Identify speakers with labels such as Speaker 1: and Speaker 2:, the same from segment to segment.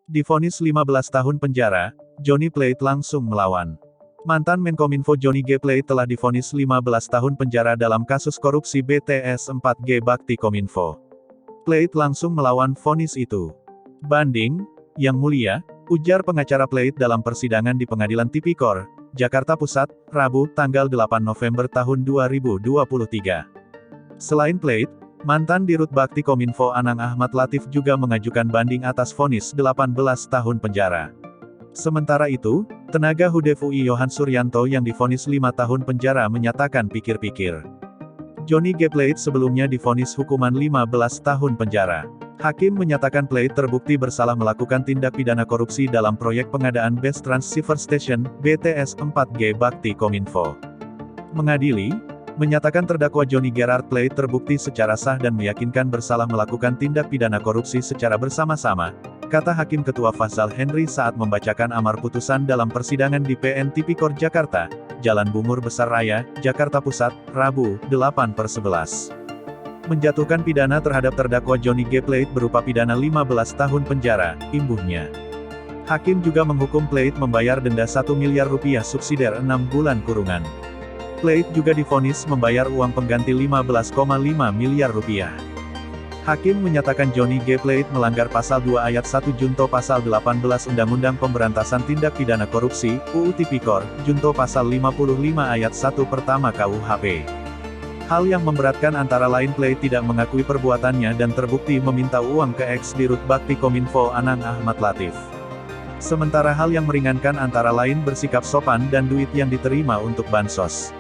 Speaker 1: Divonis 15 tahun penjara, Johnny Plate langsung melawan. Mantan Menkominfo Johnny G. Plate telah divonis 15 tahun penjara dalam kasus korupsi BTS 4G Bakti Kominfo. Plate langsung melawan vonis itu. Banding, Yang Mulia, ujar pengacara Plate dalam persidangan di Pengadilan Tipikor, Jakarta Pusat, Rabu, tanggal 8 November tahun 2023. Selain Plate, mantan Dirut Bakti Kominfo Anang Ahmad Latif juga mengajukan banding atas vonis 18 tahun penjara. Sementara itu, tenaga HUDEF UI Yohan Suryanto yang divonis 5 tahun penjara menyatakan pikir-pikir. Johnny G. Plate sebelumnya divonis hukuman 15 tahun penjara. Hakim menyatakan Plate terbukti bersalah melakukan tindak pidana korupsi dalam proyek pengadaan Best Transceiver Station, BTS 4G Bakti Kominfo. Mengadili, menyatakan terdakwa Johnny Gerard Plate terbukti secara sah dan meyakinkan bersalah melakukan tindak pidana korupsi secara bersama-sama, kata Hakim Ketua Fazal Henry saat membacakan amar putusan dalam persidangan di PN Tipikor Jakarta, Jalan Bungur Besar Raya, Jakarta Pusat, Rabu, 8/11. Menjatuhkan pidana terhadap terdakwa Johnny G. Plate berupa pidana 15 tahun penjara, imbuhnya. Hakim juga menghukum Plate membayar denda 1 miliar rupiah subsidiar 6 bulan kurungan. Plate juga divonis membayar uang pengganti 15,5 miliar rupiah. Hakim menyatakan Johnny G. Plate melanggar pasal 2 ayat 1 junto pasal 18 Undang-Undang Pemberantasan Tindak Pidana Korupsi, UU Tipikor, junto pasal 55 ayat 1 pertama KUHP. Hal yang memberatkan antara lain Plate tidak mengakui perbuatannya dan terbukti meminta uang ke ex-Dirut Bakti Kominfo Anang Ahmad Latif. Sementara hal yang meringankan antara lain bersikap sopan dan duit yang diterima untuk bansos.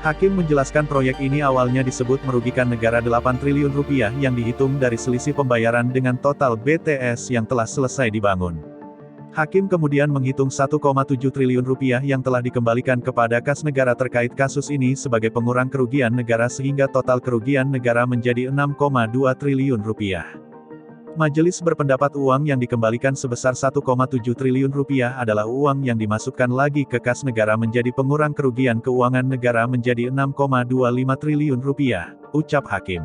Speaker 1: Hakim menjelaskan proyek ini awalnya disebut merugikan negara 8 triliun rupiah yang dihitung dari selisih pembayaran dengan total BTS yang telah selesai dibangun. Hakim kemudian menghitung 1,7 triliun rupiah yang telah dikembalikan kepada kas negara terkait kasus ini sebagai pengurang kerugian negara sehingga total kerugian negara menjadi 6,2 triliun rupiah. Majelis berpendapat uang yang dikembalikan sebesar 1,7 triliun rupiah adalah uang yang dimasukkan lagi ke kas negara menjadi pengurang kerugian keuangan negara menjadi 6,25 triliun rupiah, ucap Hakim.